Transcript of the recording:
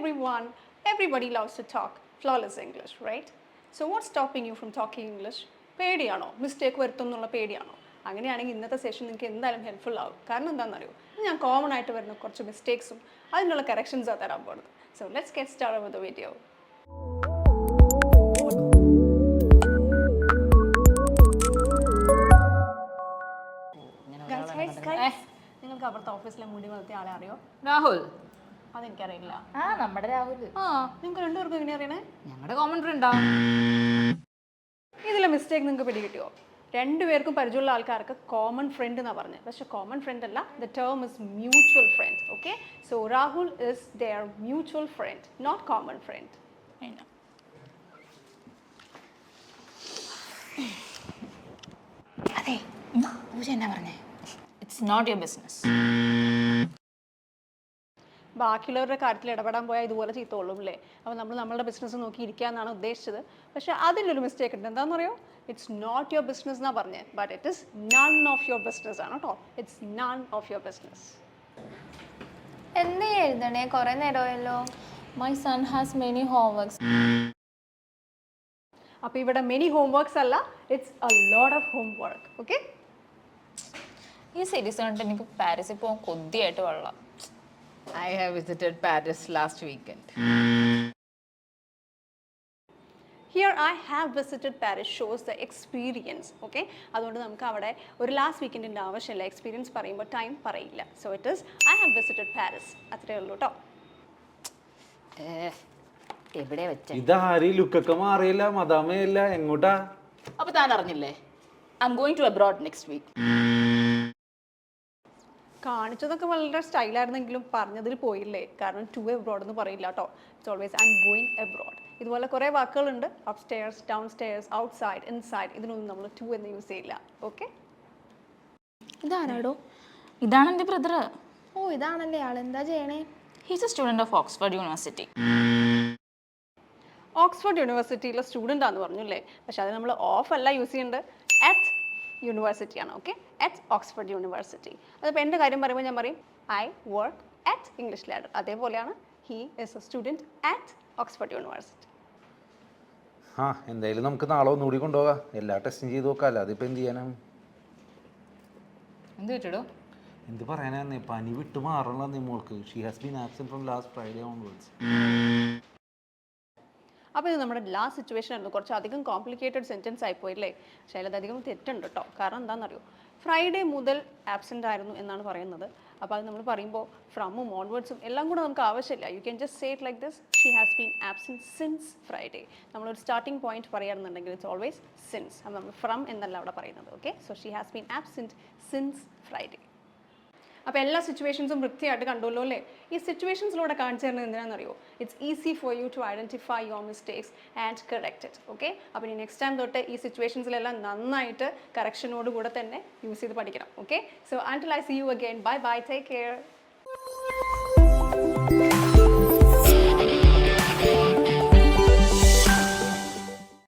everyone. Everybody loves to talk flawless English, right? So what's stopping you from talking English? പേടിയാണോ mistake വരുത്തുന്നുള്ള പേടിയാണോ? അങ്ങനെയാണെങ്കിൽ ഇന്നത്തെ session നിങ്ങൾക്ക് എന്തായാലും ഹെൽപ്ഫുൾ ആവും. കാരണം എന്താണെന്നറിയോ, ഞാൻ കോമൺ ആയിട്ട് വരുന്ന കുറച്ച് മിസ്റ്റേക്സും അതിനുള്ള കറക്ഷൻസാണ് തരാൻ പോകുന്നത്. So let's get started with the video. നിങ്ങൾക്ക് അപ്പുറത്തെ ഓഫീസിലെ മുടി വളർത്തിയ ആളെ അറിയോ? രാഹുൽ. അതെനിക്കറിയില്ല. നമ്മുടെ രാഹുൽ. നിങ്ങൾക്ക് രണ്ടുപേർക്കും എങ്ങനെ അറിയണേ? ഞങ്ങളുടെ കോമൺ ഫ്രണ്ടാ. ഇതിലെ മിസ്റ്റേക്ക് നിങ്ങൾക്ക് പിടികിട്ടിയോ? രണ്ടുപേർക്കും പരിചയമുള്ള ആൾക്കാർക്ക് കോമൺ ഫ്രണ്ട് എന്നാണ് പറഞ്ഞത്. പക്ഷേ കോമൺ ഫ്രണ്ട് അല്ല, the term is mutual friend. Okay, so Rahul is there mutual friend, not common friend. അതെ, പൂജ എന്നാ പറഞ്ഞേ? It's not your business. ബാക്കിയുള്ളവരുടെ കാര്യത്തിൽ ഇടപെടാൻ പോയാൽ ഇതുപോലെ ചീത്തോളും അല്ലേ? അപ്പോൾ നമ്മൾ നമ്മളുടെ ബിസിനസ് നോക്കി ഇരിക്കുക എന്നാണ് ഉദ്ദേശിച്ചത്. പക്ഷേ അതിലൊരു മിസ്റ്റേക്ക് ഉണ്ട്. എന്താണെന്ന് അറിയോ? ഇറ്റ്സ് നോട്ട് യുവർ ബിസിനസ് എന്നാണ് പറഞ്ഞത്, but it is none of your business ആണ് കേട്ടോ. It's none of your business. എന്താ എഴുതണേ? കുറേ നേരമായല്ലോ. My son has many homeworks. അപ്പോൾ ഇവിടെ മെനി ഹോംവർക്സ് അല്ല, it's a lot of homework. Okay, ഈ സീരീസ് കണ്ടിട്ട് എനിക്ക് പാരീസിൽ പോകാൻ കൊതിയായിട്ട് വെള്ളം. I have visited Paris last weekend. Here I have visited Paris shows the experience. Okay, അതുകൊണ്ട് നമുക്ക് അവിടെ ഒരു ലാസ്റ്റ് വീക്കെൻഡിൻ്റെ ആവശ്യമില്ല. എക്സ്പീരിയൻസ് പറയുമ്പോൾ ടൈം പറയില്ല. So it is I have visited Paris. അത്രയേ ഉള്ളൂ കേട്ടോ. എവിടെ വെച്ച ഇതാരി ലുക്കൊക്കെ മാറിയില്ല, മദാമയില്ല, എങ്ങോട്ടാ? അപ്പൊ താൻ അറിഞ്ഞില്ലേ? I'm going to abroad next week. കാണിച്ചതൊക്കെ വളരെ സ്റ്റൈലായിരുന്നെങ്കിലും പറഞ്ഞതിൽ പോയില്ലേ? കാരണം ടു എബ്രോഡ് എന്ന് പറയില്ല കേട്ടോ. It's always I'm going abroad. ഇതുപോലെ കുറേ വാക്കുകളുണ്ട്. Upstairs, downstairs, outside, inside. ഇതിനൊന്നും നമ്മൾ ടു എന്ന് യൂസ് ചെയ്യില്ല. ഓക്കെ, ഇതാരാടോ? ഇതാണ് എൻ്റെ ബ്രദർ. ഓ, ഇതാണല്ലേ ആൾ. എന്താ ചെയ്യണേ? He's a student of Oxford University. Oxford യൂണിവേഴ്സിറ്റിയിലെ സ്റ്റുഡൻ്റ് ആണെന്ന് പറഞ്ഞു അല്ലേ? പക്ഷെ അത് നമ്മൾ ഓഫ് അല്ല യൂസ് ചെയ്യേണ്ടത്, അറ്റ് യൂണിവേഴ്സിറ്റിയാണ്. Okay, at Oxford University. അതിപ്പോൾ എൻ്റെ കാര്യം പറയുമ്പോൾ ഞാൻ പറയും I work at English Ladder. അതേപോലെയാണ് he is a student at Oxford University. എന്തായാലും നമുക്ക് നാളെ ഒന്നുകൂടി കൊണ്ടുപോകാം. എല്ലാ ടെസ്റ്റും ചെയ്ത് നോക്കാമല്ലോ. അതിപ്പോൾ എന്ത് ചെയ്യാനാണ്? എന്ത് പറ്റടോ? എന്ത് പറയാനാന്നേ, പനി വിട്ട് മാറണ മോൾക്ക്. She has been absent from last Friday onwards. അപ്പോൾ ഇത് നമ്മുടെ ലാസ്റ്റ് സിറ്റുവേഷൻ ആയിരുന്നു. കുറച്ചധികം കോംപ്ലിക്കേറ്റഡ് സെൻറ്റൻസ് ആയിപ്പോയില്ലേ? പക്ഷേ അതിലധികം തെറ്റുണ്ട് കേട്ടോ. കാരണം എന്താണെന്നറിയോ, ഫ്രൈഡേ മുതൽ ആബ്സെൻ്റ് ആയിരുന്നു എന്നാണ് പറയുന്നത്. അപ്പോൾ അത് നമ്മൾ പറയുമ്പോൾ ഫ്രമും ഓൺവേർഡ്സും എല്ലാം കൂടെ നമുക്ക് ആവശ്യമില്ല. You can just say it like this, she has been absent since Friday. നമ്മളൊരു സ്റ്റാർട്ടിംഗ് പോയിന്റ് പറയുകയാണെന്നുണ്ടെങ്കിൽ ഇറ്റ്സ് ഓൾവേസ് സിൻസ്. അത് നമ്മൾ ഫ്രം എന്നല്ല അവിടെ പറയുന്നത്. Okay, so she has been absent since Friday. അപ്പോൾ എല്ലാ സിറ്റുവേഷൻസും വൃത്തിയായിട്ട് കണ്ടുല്ലോ അല്ലേ? ഈ സിറ്റുവേഷൻസിലൂടെ കാണിച്ചു തരുന്നത് എന്തിനാണെന്നറിയോ? It's easy for you to identify your mistakes and correct it. Okay, അപ്പോൾ ഇനി നെക്സ്റ്റ് ടൈം തൊട്ട് ഈ സിറ്റുവേഷൻസിലെല്ലാം നന്നായിട്ട് കറക്ഷനോട് കൂടെ തന്നെ യൂസ് ചെയ്ത് പഠിക്കണം. Okay, so until I see you again, bye bye, take care.